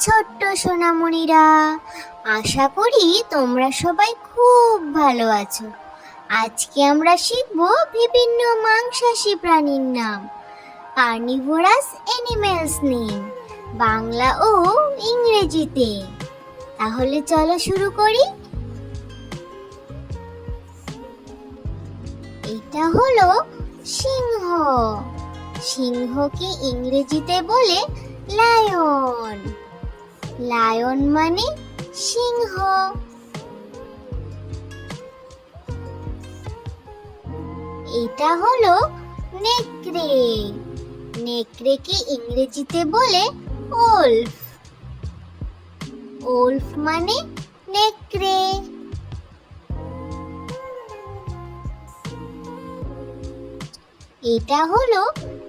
ছোট্ট সোনামণিরা, আশা করি তোমরা সবাই খুব ভালো আছো। আজকে আমরা শিখব বিভিন্ন মাংসাশী প্রাণীর নাম, কার্নিভোরাস অ্যানিমেলস নেম, বাংলা ও ইংরেজিতে। তাহলে চলো শুরু করি। এটা হলো সিংহ। সিংহকে ইংরেজিতে বলে লায়ন। লায়ন মানে সিংহ। এটা হলো নেকড়ে। নেকড়েকে ইংরেজিতে বলে ওলফ। ওলফ মানে নেকড়ে। এটা হলো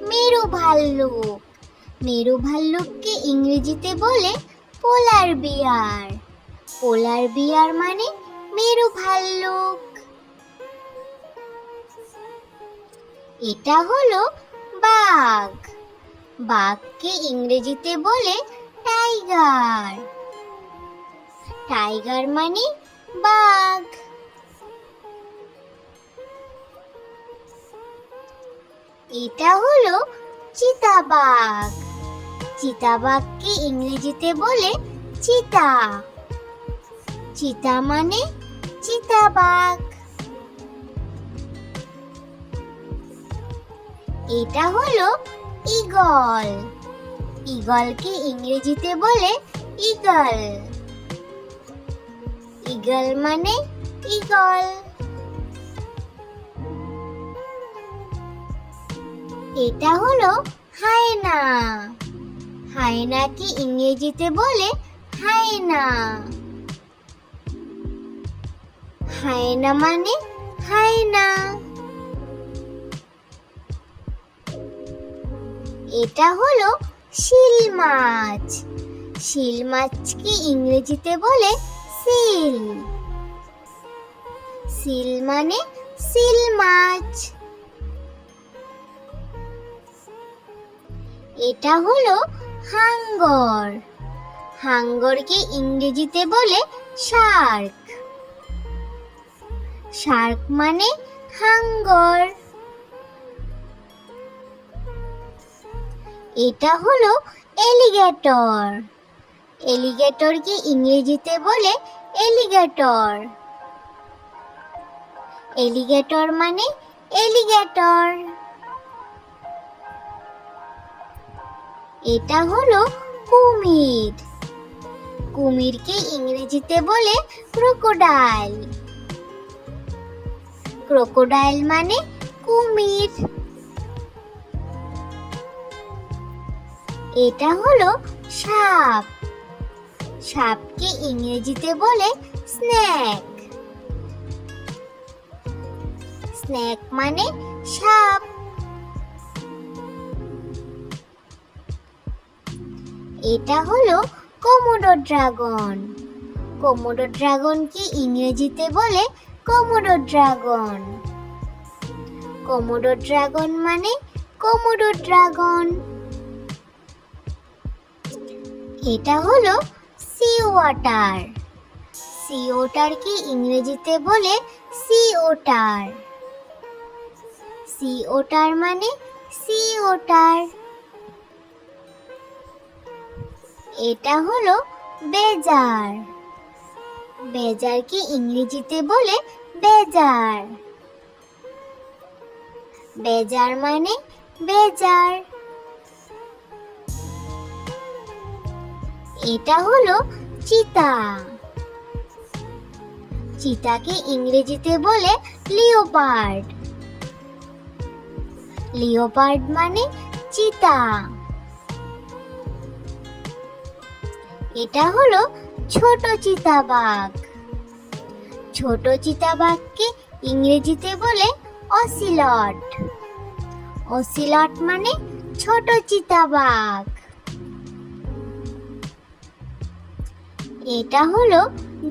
মেরু ভাল্লুক। মেরু ভাল্লুককে ইংরেজিতে বলে পোলার বিয়ার। পোলার বিয়ার মানে মেরু ভাল্লুক। এটা হলো বাঘ। বাঘকে ইংরেজিতে বলে টাইগার। টাইগার মানে বাঘ। এটা হলো চিতাবাঘ। চিতাবাঘকে ইংরেজিতে বলে চিতা। চিতা মানে চিতাবাঘ। এটা হলো ঈগল। ঈগলকে ইংরেজিতে বলে ঈগল। ঈগল মানে ঈগল। এটা হলো হায়না। হায়নাকে ইংরেজিতে বলে হায়না। হায়না মানে হায়না। এটা হলো শিল মাছ। শিল মাছকে ইংরেজিতে বলে সিল। সিল মানে সিল মাছ। এটা হলো হাঙ্গর। হাঙ্গরকে ইংরেজিতে বলে শার্ক। শার্ক মানে হাঙ্গর। এটা হলো এলিগেটর। এলিগেটরকে ইংরেজিতে বলে এলিগেটর। এলিগেটর মানে এলিগেটর। এটা হলো কুমির। কুমিরকে ইংরেজিতে বলে ক্রোকোডাইল। ক্রোকোডাইল মানে কুমির। এটা হলো সাপ। সাপকে ইংরেজিতে বলে স্নেক। স্নেক মানে সাপ। এটা হলো কোমোডো ড্রাগন। কোমোডো ড্রাগনকে ইংরেজিতে বলে কোমোডো ড্রাগন। কোমোডো ড্রাগন মানে কোমোডো ড্রাগন। এটা হলো সি ওয়াটার। সি ওটারকে ইংরেজিতে বলে সি ওটার। সি ওটার মানে সি ওটার। এটা হলো বেজার। বেজারকে ইংরেজিতে বলে বেজার। বেজার মানে বেজার। এটা হলো চিতা। চিতাকে ইংরেজিতে বলে লিওপার্ড। লিওপার্ড মানে চিতা। এটা হলো ছোট চিতাবাঘ। ছোট চিতাবাঘকে ইংরেজিতে বলে অসিলট। অসিলট মানে ছোট চিতাবাঘ। এটা হলো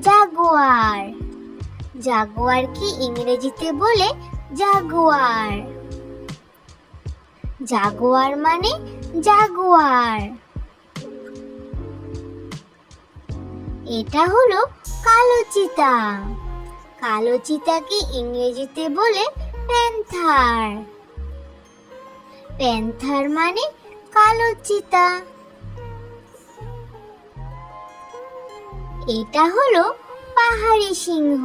জাগুয়ার। জাগুয়ারকে ইংরেজিতে বলে জাগুয়ার। জাগুয়ার মানে জাগুয়ার। এটা হলো কালো চিতা। কালো চিতাকে ইংরেজিতে বলে প্যান্থার। প্যান্থার মানে কালো চিতা। এটা হলো পাহাড়ি সিংহ।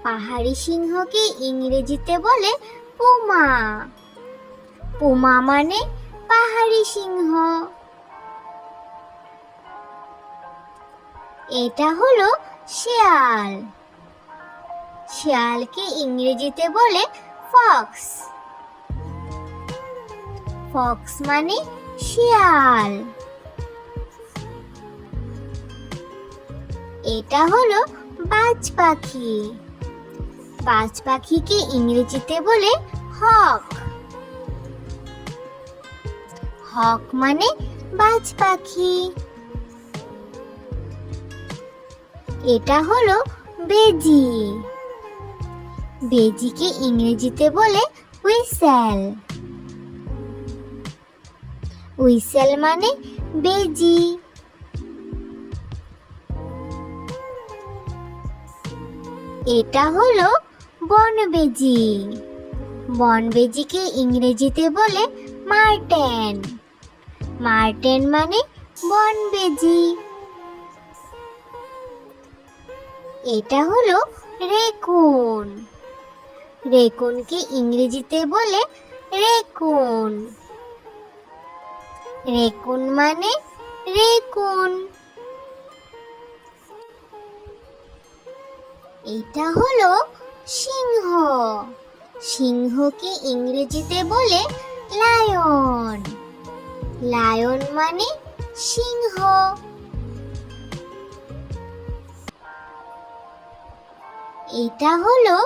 পাহাড়ি সিংহকে ইংরেজিতে বলে পুমা। পুমা মানে পাহাড়ি সিংহ। এটা হলো শেয়াল। শেয়ালকে ইংরেজিতে বলে ফক্স। ফক্স মানে শিয়াল। এটা হলো বাজ পাখি। বাজ পাখিকে ইংরেজিতে বলে হক। হক মানে বাজ পাখি। এটা হলো বেজি। বেজিকে ইংরেজিতে বলে হুইসেল। হুইসেল মানে বেজি। এটা হলো বনবেজি। বনবেজিকে ইংরেজিতে বলে মার্টেন। মার্টেন মানে বনবেজি। এটা হলো রেকুন। রেকুনকে ইংরেজিতে বলে রেকুন। রেকুন মানে রেকুন। এটা হলো সিংহ। সিংহকে ইংরেজিতে বলে লায়ন। লায়ন মানে সিংহ। এটা হলো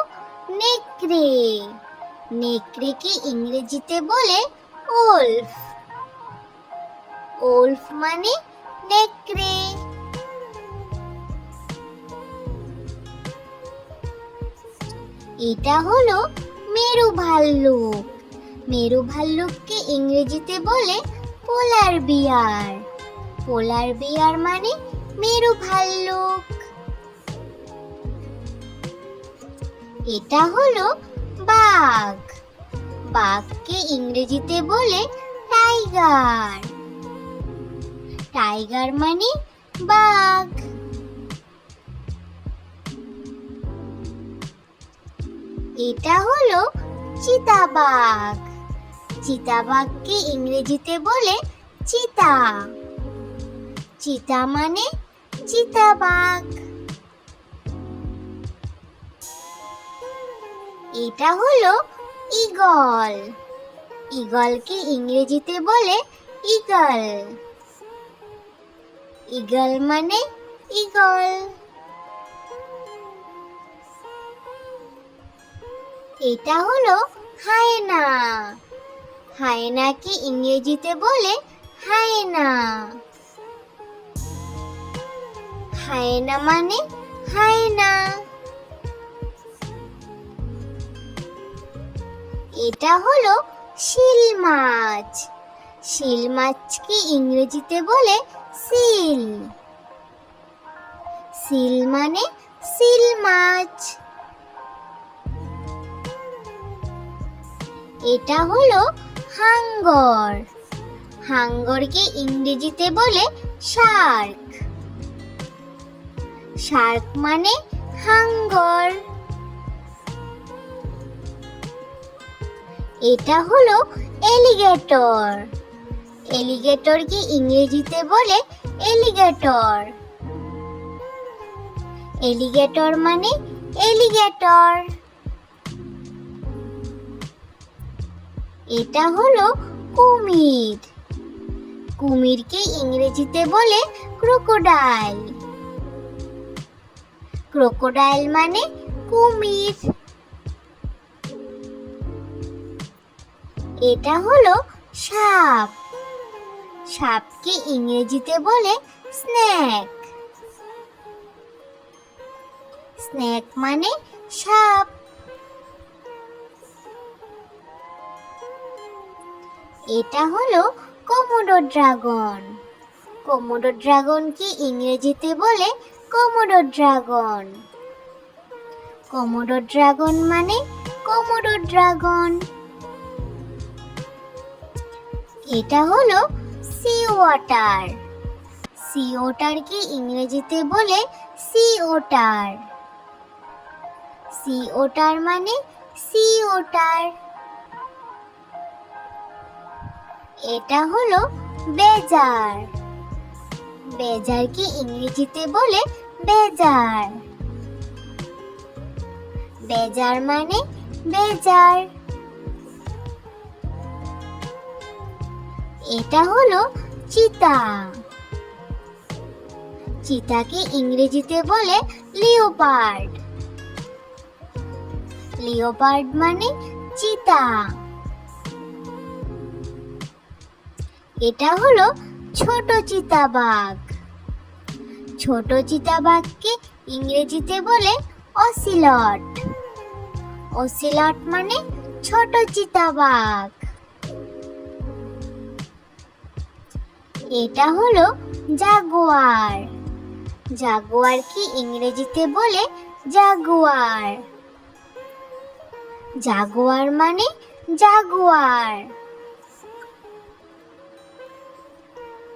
নেকড়ে। নেকড়েকে ইংরেজিতে বলে ওলফ। ওলফ মানে নেকড়ে। এটা হলো মেরু ভাল্লুক। মেরু ভাল্লুককে ইংরেজিতে বলে পোলার বিয়ার। পোলার বিয়ার মানে মেরু ভাল্লুক। এটা হলো বাঘ। বাঘকে ইংরেজিতে বলে টাইগার। টাইগার মানে বাঘ। এটা হলো চিতাবাঘ। চিতাবাঘকে ইংরেজিতে বলে চিতা। চিতা মানে চিতাবাঘ। এটা হলো ঈগল। ঈগলকে ইংরেজিতে বলে ঈগল। ঈগল মানে ঈগল। এটা হলো হায়না। হায়নাকে ইংরেজিতে বলে হায়না। হায়না মানে হায়না। এটা হলো শিল মাছ। শিল মাছকে ইংরেজিতে বলে সিল। সিল মানে সিল মাছ। এটা হলো হাঙ্গর। হাঙ্গরকে ইংরেজিতে বলে শার্ক। শার্ক মানে হাঙ্গর। এটা হলো এলিগেটর। এলিগেটরকে ইংরেজিতে বলে এলিগেটর। এলিগেটর মানে এলিগেটর। এটা হলো কুমির। কুমিরকে ইংরেজিতে বলে ক্রোকোডাইল। ক্রোকোডাইল মানে কুমির। এটা হলো সাপ। সাপকে ইংরেজিতে বলে স্নেক। স্নেক মানে সাপ। এটা হলো কোমোডো ড্রাগন। কোমোডো ড্রাগনকে ইংরেজিতে বলে কোমোডো ড্রাগন। কোমোডো ড্রাগন মানে কোমোডো ড্রাগন। এটা হলো সি ওয়াটার। সি ওটারকে ইংরেজিতে বলে সি ওটার। সি ওটার মানে সি ওটার। এটা হলো বেজার। বেজারকে ইংরেজিতে বলে বেজার। বেজার মানে বেজার। এটা হলো চিতা। চিতাকে ইংরেজিতে বলে লিওপার্ড। লিওপার্ড মানে চিতা। এটা হলো ছোট চিতাবাঘ। ছোট চিতাবাঘকে ইংরেজিতে বলে অসিলট। অসিলট মানে ছোট চিতাবাঘ। এটা হলো জাগুয়ার। জাগুয়ারকে ইংরেজিতে বলে জাগুয়ার। জাগুয়ার মানে জাগুয়ার।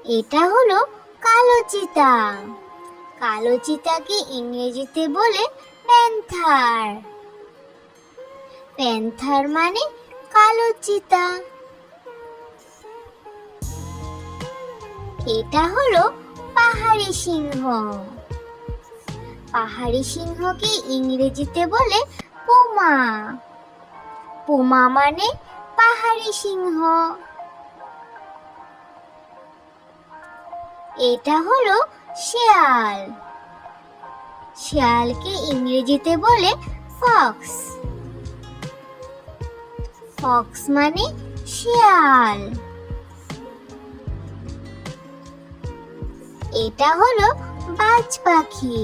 এটা হলো কালো চিতা। কালো চিতাকে ইংরেজিতে বলে প্যান্থার। প্যান্থার মানে কালো চিতা। এটা হলো পাহাড়ি সিংহ। পাহাড়ি সিংহকে ইংরেজিতে বলে পুমা। পুমা মানে পাহাড়ি সিংহ। এটা হলো শেয়াল। শেয়ালকে ইংরেজিতে বলে ফক্স। ফক্স মানে শেয়াল। এটা হলো বাজ পাখি।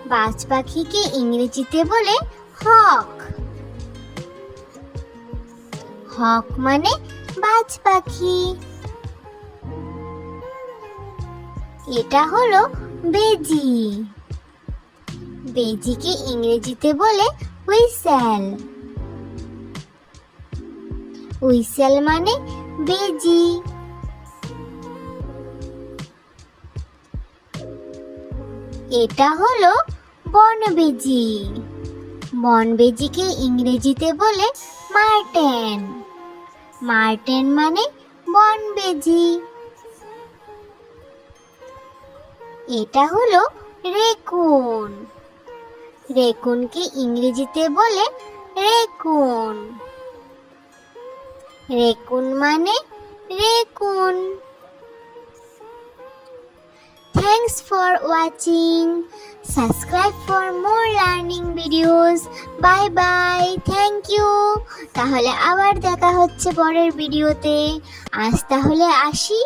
বাজ পাখিকে ইংরেজিতে বলে হক। হক মানে বাজ পাখি। এটা হলো বেজি। বেজিকে ইংরেজিতে বলে হুইসেল। হুইসেল মানে বেজি। এটা হলো বনবেজি। বনবেজিকে ইংরেজিতে বলে মার্টেন। মার্টেন মানে বনবেজি। এটা হলো রেকুন। রেকুনকে ইংরেজিতে বলে রেকুন। রেকুন মানে raccoon. Thanks for watching. Subscribe for more learning videos. Bye bye. Thank you. তাহলে আবার দেখা হচ্ছে পরের ভিডিওতে। আজ তাহলে আসি।